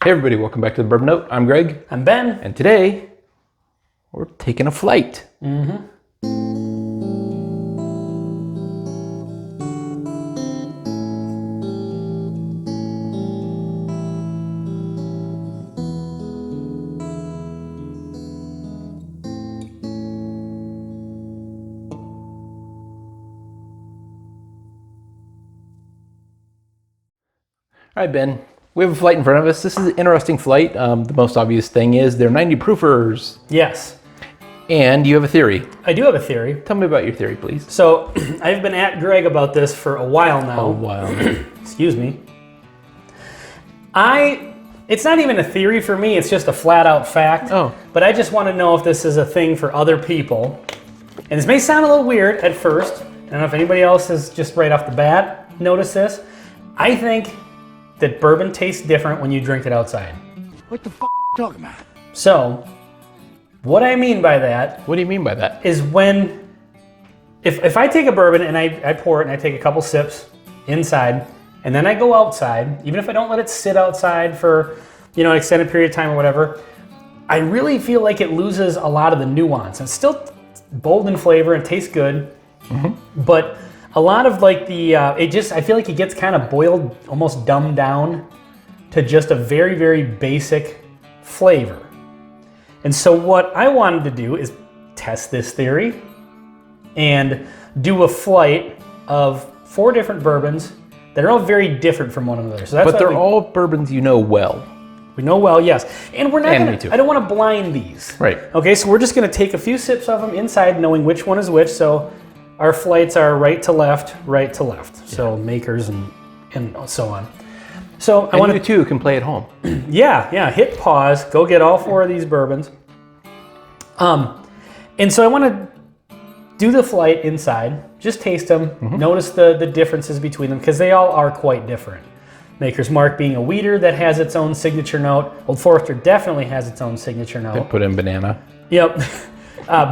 Hey everybody, welcome back to the Bourbon Note. I'm Greg. I'm Ben. And today, we're taking a flight. All right, Ben, we have a flight in front of us. This is an interesting flight. The most obvious thing is they're 90 proofers. Yes. And you have a theory. I do have a theory. Tell me about your theory, please. So, I've been at Greg about this for a while now. A while. Excuse me. It's not even a theory for me, it's just a flat out fact. Oh. But I just want to know if this is a thing for other people. And this may sound a little weird at first. I don't know if anybody else has just right off the bat noticed this. I think that bourbon tastes different when you drink it outside. What the f*** are you talking about? So, what I mean by that What do you mean by that? is when, if I take a bourbon and I pour it and I take a couple sips inside, and then I go outside, even if I don't let it sit outside for, an extended period of time or whatever, I really feel like it loses a lot of the nuance. It's still bold in flavor and tastes good, but a lot of like I feel like it gets kind of boiled, almost dumbed down to just a very, very basic flavor. And so what I wanted to do is test this theory and do a flight of 4 different bourbons that are all very different from one another. So that's But they're all bourbons you know well. we know well, yes. And we're not And gonna, me too. I don't want to blind these. Right. Okay, so we're just going to take a few sips of them inside, knowing which one is which. So our flights are right to left. So makers and so on. So I want you too can play at home. hit pause, go get all 4 of these bourbons. And so I want to do the flight inside, just taste them, notice the differences between them, because they all are quite different. Maker's Mark being a wheater that has its own signature note. Old Forester definitely has its own signature note. Put in banana. Yep.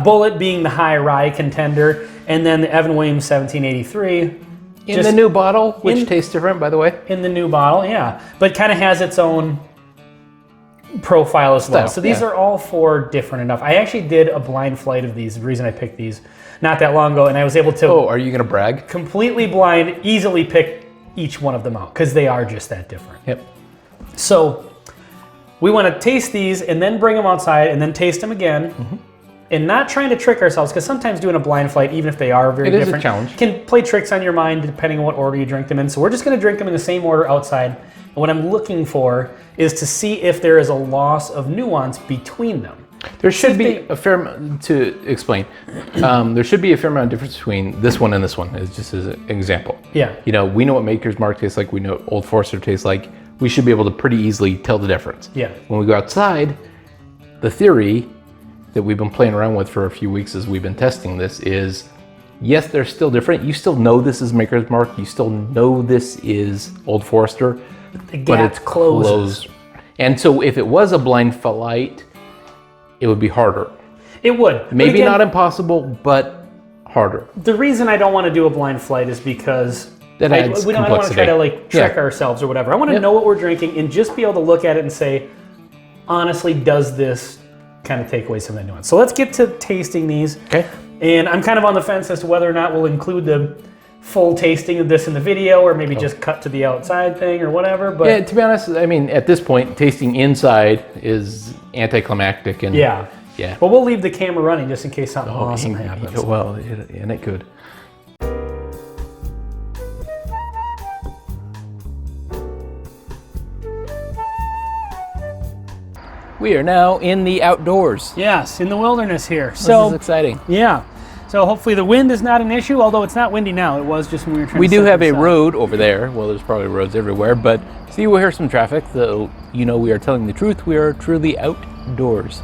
Bullet being the high rye contender, and then the Evan Williams 1783. In the new bottle, which tastes different, by the way. In the new bottle, yeah. But kind of has its own profile as well. Style, So these are all 4 different enough. I actually did a blind flight of these. The reason I picked these not that long ago, and I was able to Oh, are you going to brag? completely blind, easily pick each one of them out because they are just that different. Yep. So we want to taste these and then bring them outside and then taste them again. And not trying to trick ourselves, because sometimes doing a blind flight, even if they are very It is a different, challenge. can play tricks on your mind depending on what order you drink them in. So we're just going to drink them in the same order outside. And what I'm looking for is to see if there is a loss of nuance between them. There should be a fair amount, to explain, there should be a fair amount of difference between this one and this one, is just as an example. Yeah. We know what Maker's Mark tastes like, we know what Old Forester tastes like. We should be able to pretty easily tell the difference. Yeah. When we go outside, the theory that we've been playing around with for a few weeks as we've been testing this is, yes, they're still different. You still know this is Maker's Mark. You still know this is Old Forester, The gap but it's closes. closed. And so if it was a blind flight, it would be harder. It would. But Maybe again, not impossible, but harder. The reason I don't want to do a blind flight is because That adds I don't want to try complexity. to trick ourselves or whatever. I want to know what we're drinking and just be able to look at it and say, honestly, does this kind of take away some of that nuance? So let's get to tasting these. Okay. And I'm kind of on the fence as to whether or not we'll include the full tasting of this in the video, or maybe just cut to the outside thing or whatever. But Yeah, to be honest, I mean, at this point, tasting inside is anticlimactic. And yeah. Yeah. But we'll leave the camera running just in case something awesome and- happens. Well, and it could. We are now in the outdoors. Yes, in the wilderness here. This is exciting. Yeah. So hopefully the wind is not an issue, although it's not windy now. It was just when we were trying We to do set have this a up. road over there. Well, there's probably roads everywhere, but see, we'll hear some traffic, so we are telling the truth. We are truly outdoors.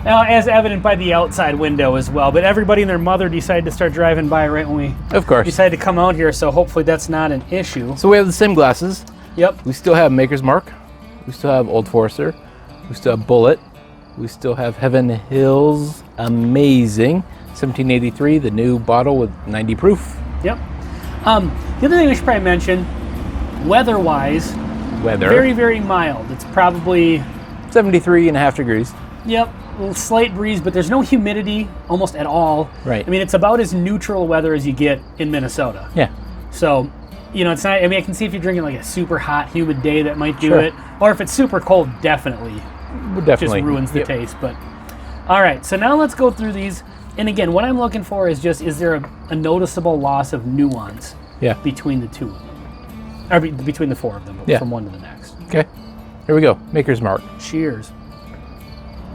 Now, as evident by the outside window as well, but everybody and their mother decided to start driving by right when we Of course. decided to come out here, so hopefully that's not an issue. So we have the same glasses. Yep. We still have Maker's Mark. We still have Old Forester. We still have Bullet. We still have Heaven Hills Amazing 1783, the new bottle with 90 proof. Yep. The other thing we should probably mention, weather-wise, weather. Very, very mild. It's probably 73.5 degrees. Yep, a little slight breeze, but there's no humidity almost at all. Right. I mean, it's about as neutral weather as you get in Minnesota. Yeah. So, it's not, I mean, I can see if you're drinking like a super hot, humid day that might do Sure. it. Or if it's super cold, definitely just ruins the Yep. taste. But, all right, so now let's go through these. And again, what I'm looking for is just, is there a noticeable loss of nuance Yeah. between the two of them? Or between the four of them, Yeah. from one to the next. Okay. Here we go. Maker's Mark. Cheers.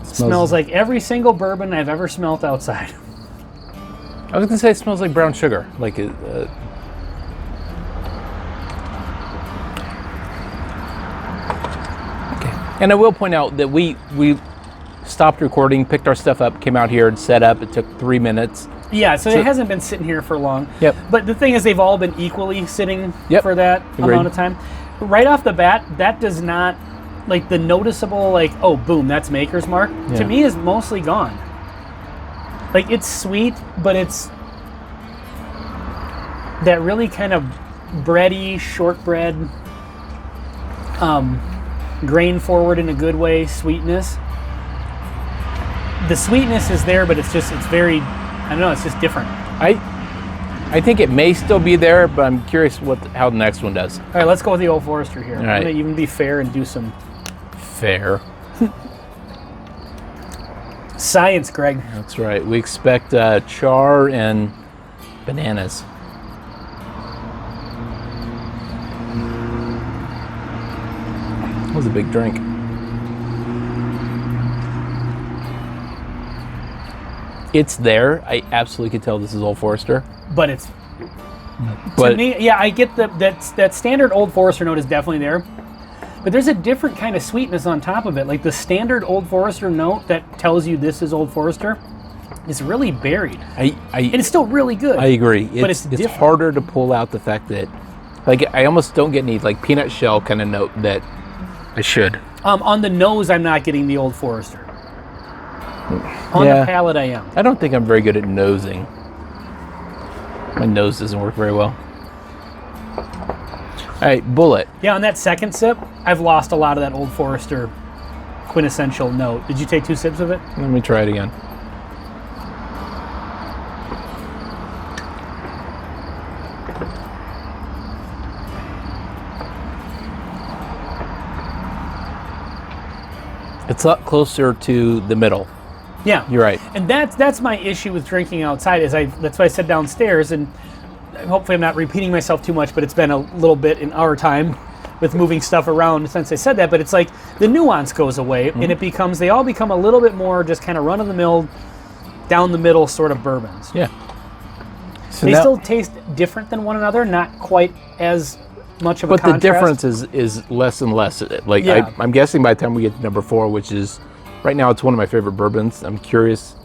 Smells like every single bourbon I've ever smelt outside. I was gonna say it smells like brown sugar. Like okay. And I will point out that we stopped recording, picked our stuff up, came out here and set up. It took 3 minutes. Yeah, so it hasn't been sitting here for long. Yep. But the thing is, they've all been equally sitting Yep. for that Agreed. amount of time. Right off the bat, that does not, like the noticeable, like, oh, boom, that's Maker's Mark, Yeah. to me is mostly gone. Like, it's sweet, but it's that really kind of bready, shortbread, grain forward in a good way, sweetness. The sweetness is there, but it's very, I don't know, it's just different. I think it may still be there, but I'm curious how the next one does. All right, let's go with the Old Forester here. All I'm right. going to even be fair and do some Fair. science, Greg. That's right. We expect char and bananas. That was a big drink. It's there. I absolutely could tell this is Old Forester. But it's, But to me, yeah, I get that standard Old Forester note is definitely there. But there's a different kind of sweetness on top of it. Like the standard Old Forester note that tells you this is Old Forester is really buried. And it's still really good. I agree. But it's different. harder to pull out the fact that, like, I almost don't get any like peanut shell kind of note that I should. On the nose, I'm not getting the Old Forester. On Yeah. the palate, I am. I don't think I'm very good at nosing. My nose doesn't work very well. All right, Bullet. Yeah, on that second sip, I've lost a lot of that Old Forester quintessential note. Did you take 2 sips of it? Let me try it again. It's a lot closer to the middle. Yeah, You're right. And that's my issue with drinking outside. That's why I said downstairs, and hopefully I'm not repeating myself too much. But it's been a little bit in our time with moving stuff around since I said that. But it's like the nuance goes away, and they all become a little bit more just kind of run of the mill, down the middle sort of bourbons. Yeah. So They now- still taste different than one another, not quite as much of a But contrast. the difference is less and less. Like Yeah. I'm guessing by the time we get to number 4, which is right now, it's one of my favorite bourbons. I'm curious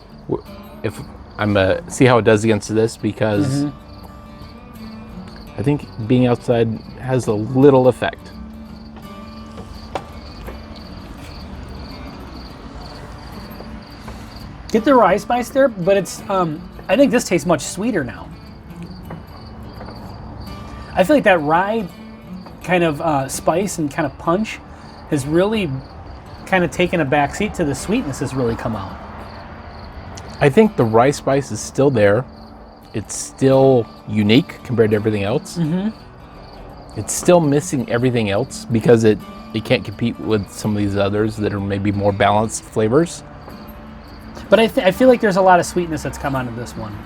if I'm see how it does against this, because I think being outside has a little effect. Get the rye spice there, but it's. I think this tastes much sweeter now. I feel like that rye kind of spice and kind of punch has really kind of taken a backseat to the sweetness has really come out. I think the rye spice is still there. It's still unique compared to everything else. It's still missing everything else because it can't compete with some of these others that are maybe more balanced flavors. But I feel like there's a lot of sweetness that's come out of this one.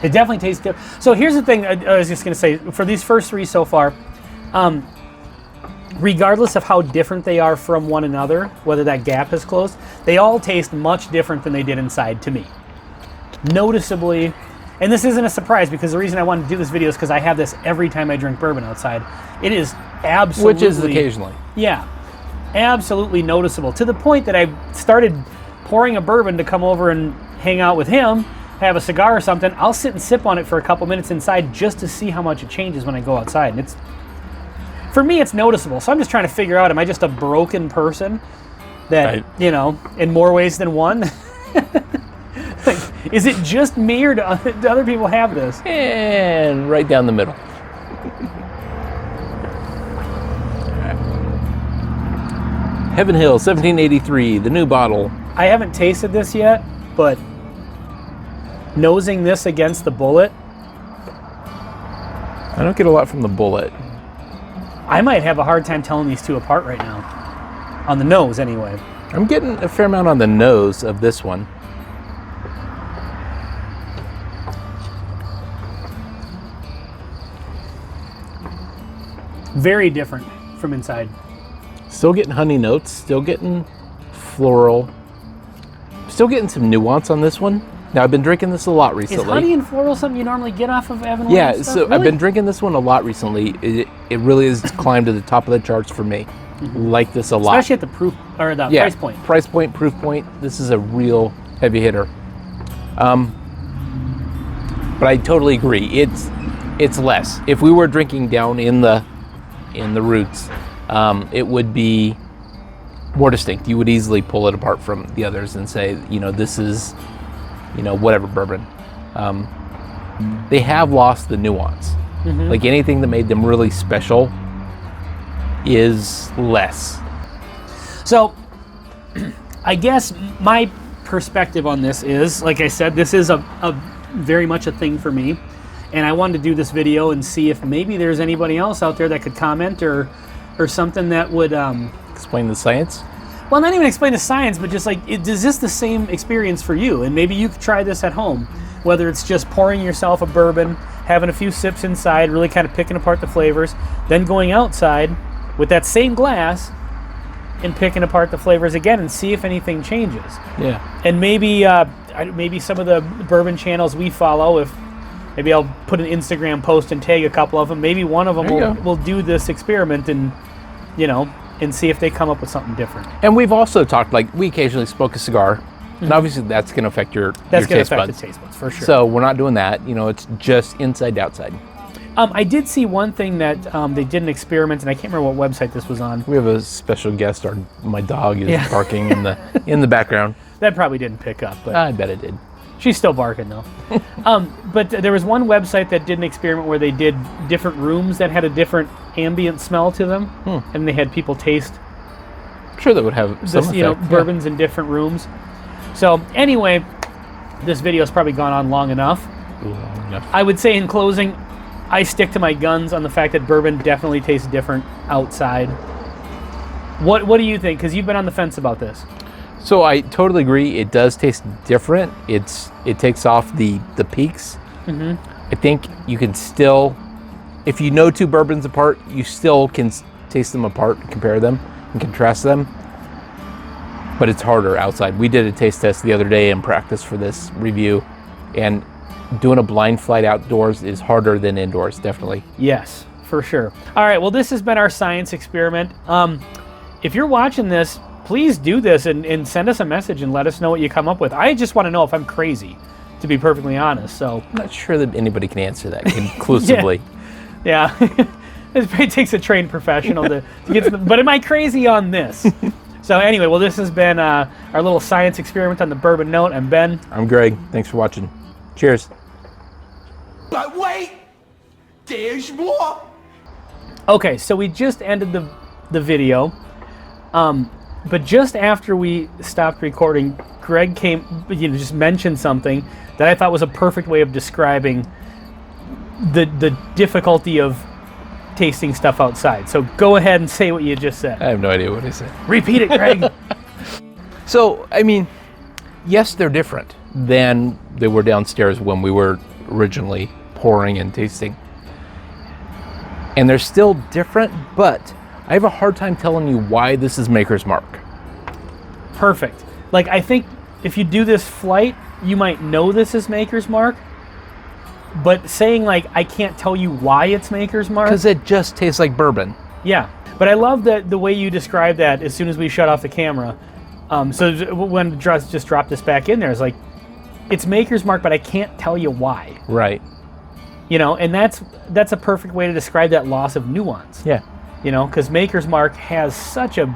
It definitely tastes different. So here's the thing I was just going to say. For these first 3 so far, regardless of how different they are from one another, whether that gap has closed, they all taste much different than they did inside to me. Noticeably, and this isn't a surprise because the reason I wanted to do this video is because I have this every time I drink bourbon outside. It is absolutely... Which is occasionally. Yeah, absolutely noticeable. To the point that I started pouring a bourbon to come over and hang out with him, have a cigar or something. I'll sit and sip on it for a couple minutes inside just to see how much it changes when I go outside. And it's, for me, it's noticeable. So I'm just trying to figure out, am I just a broken person that, in more ways than one? Like, is it just me, or do other people have this? And right down the middle. Heaven Hill 1783, the new bottle. I haven't tasted this yet, but nosing this against the bullet, I don't get a lot from the bullet. I might have a hard time telling these two apart right now. On the nose, anyway. I'm getting a fair amount on the nose of this one. Very different from inside. Still getting honey notes, still getting floral. Still getting some nuance on this one. Now, I've been drinking this a lot recently. Is honey and floral something you normally get off of Evan? Yeah, stuff? so Really? I've been drinking this one a lot recently. It really has climbed to the top of the charts for me. Like this a lot. Especially at the proof or the price point. Price point, proof point. This is a real heavy hitter. But I totally agree. It's less. If we were drinking down in the roots, it would be more distinct. You would easily pull it apart from the others and say, this is, whatever bourbon. They have lost the nuance. Like anything that made them really special is less. So, I guess my perspective on this is, like I said, this is a very much a thing for me. And I wanted to do this video and see if maybe there's anybody else out there that could comment or something that would Explain the science? well, not even explain the science, but just like, is this the same experience for you? And maybe you could try this at home, whether it's just pouring yourself a bourbon, having a few sips inside, really kind of picking apart the flavors, then going outside with that same glass and picking apart the flavors again and see if anything changes. Yeah. And maybe maybe some of the bourbon channels we follow, if maybe I'll put an Instagram post and tag a couple of them. Maybe one of them will do this experiment and, and see if they come up with something different. And we've also talked, we occasionally smoke a cigar, and obviously that's going to affect your taste buds. That's going to affect the taste buds, for sure. So we're not doing that. It's just inside to outside. I did see one thing that they did an experiment, and I can't remember what website this was on. We have a special guest. My dog is barking in the background. That probably didn't pick up, but I bet it did. she's still barking though. But there was one website that did an experiment where they did different rooms that had a different ambient smell to them, and they had people taste I'm sure that would have some effect. bourbons in different rooms. So anyway, this video's probably gone on long enough. Long enough. I would say in closing, I stick to my guns on the fact that bourbon definitely tastes different outside. What do you think? Because you've been on the fence about this. So I totally agree. It does taste different. It takes off the peaks. I think you can still, if you know two bourbons apart, you still can taste them apart, compare them, and contrast them. But it's harder outside. We did a taste test the other day in practice for this review, and doing a blind flight outdoors is harder than indoors, definitely. Yes, for sure. All right, well, this has been our science experiment. If you're watching this, please do this and send us a message and let us know what you come up with. I just want to know if I'm crazy, to be perfectly honest. So I'm not sure that anybody can answer that conclusively. Yeah. It probably takes a trained professional to get to the, but am I crazy on this? So anyway, well, this has been our little science experiment on the Bourbon Note. I'm Ben. I'm Greg. Thanks for watching. Cheers. But wait! There's more! Okay, so we just ended the video. But just after we stopped recording, Greg just mentioned something that I thought was a perfect way of describing the difficulty of tasting stuff outside. So go ahead and say what you just said. I have no idea what he said. Repeat it, Greg. So, yes, they're different than they were downstairs when we were originally pouring and tasting. And they're still different, but I have a hard time telling you why this is Maker's Mark. Perfect. I think if you do this flight, you might know this is Maker's Mark. But saying I can't tell you why it's Maker's Mark. Because it just tastes like bourbon. Yeah. But I love the way you described that as soon as we shut off the camera. So when just dropped this back in there, it's it's Maker's Mark, but I can't tell you why. Right. And that's a perfect way to describe that loss of nuance. Yeah. Because Maker's Mark has such a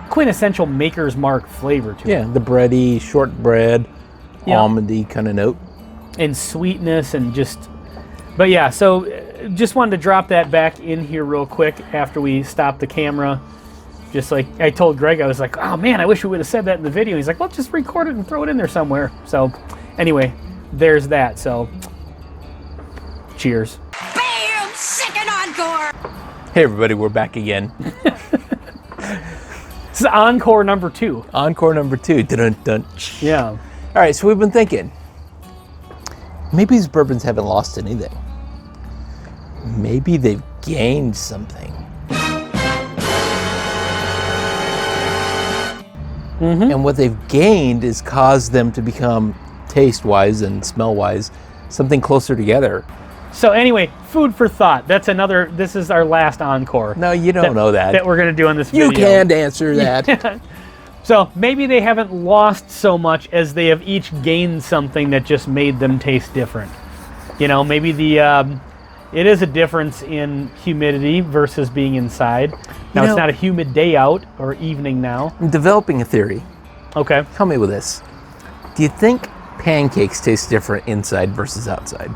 quintessential Maker's Mark flavor to it. Yeah, the bready, shortbread, almondy kind of note. And sweetness and but yeah, so just wanted to drop that back in here real quick after we stopped the camera. Just like I told Greg, I was like, oh man, I wish we would have said that in the video. He's like, well, just record it and throw it in there somewhere. So anyway, there's that. So cheers. Bam! Second encore! Hey everybody, we're back again. This is encore number 2. Encore number 2. Dun-dun-dun. Yeah. All right, so we've been thinking, maybe these bourbons haven't lost anything. Maybe they've gained something. And what they've gained is caused them to become, taste-wise and smell-wise, something closer together. So anyway, food for thought. That's another, this is our last encore. No, you don't know that. That we're going to do on this video. You can't answer that. So maybe they haven't lost so much as they have each gained something that just made them taste different. You know, maybe it is a difference in humidity versus being inside. Now, it's not a humid day out or evening now. I'm developing a theory. Okay. Help me with this. Do you think pancakes taste different inside versus outside?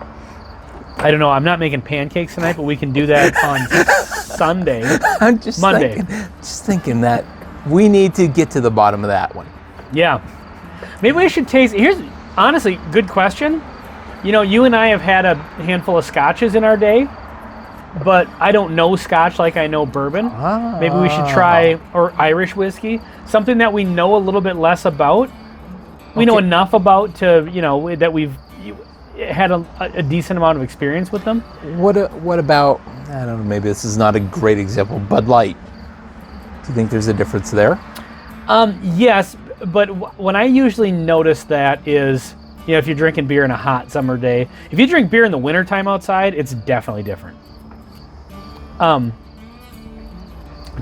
I don't know. I'm not making pancakes tonight, but we can do that on Sunday. I'm just Monday. thinking that we need to get to the bottom of that one. Yeah. Maybe we should taste. Here's, honestly, good question. You know, you and I have had a handful of scotches in our day, but I don't know scotch like I know bourbon. Maybe we should try, or Irish whiskey, something that we know a little bit less about. We know enough about to, you know, that we've had a decent amount of experience with them. What about, I don't know, maybe this is not a great example, Bud Light. Do you think there's a difference there? Yes, but when I usually notice that is, you know, if you're drinking beer in a hot summer day, if you drink beer in the wintertime outside, it's definitely different.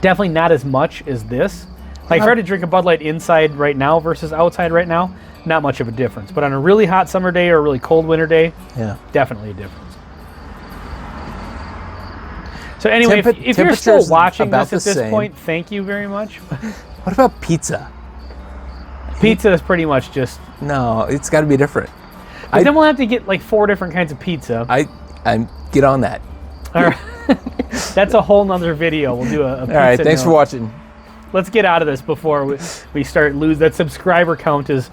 Definitely not as much as this. Like if I were to drink a Bud Light inside right now versus outside right now, not much of a difference. But on a really hot summer day or a really cold winter day, definitely a difference. So anyway, if you're still watching this at this point, thank you very much. What about pizza? Pizza is pretty much just... No, it's got to be different. But then we'll have to get like 4 different kinds of pizza. I get on that. All right. That's a whole nother video. We'll do a pizza. All right, thanks for watching. Let's get out of this before we start lose. That subscriber count is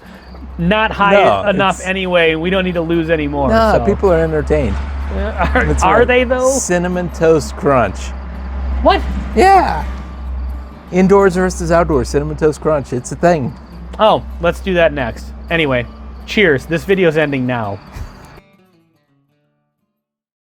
not high enough anyway. We don't need to lose any more. No, so. people are entertained. Are they though? Cinnamon Toast Crunch. What? Yeah. Indoors versus outdoors, Cinnamon Toast Crunch. It's a thing. Oh, let's do that next. Anyway, cheers. This video's ending now.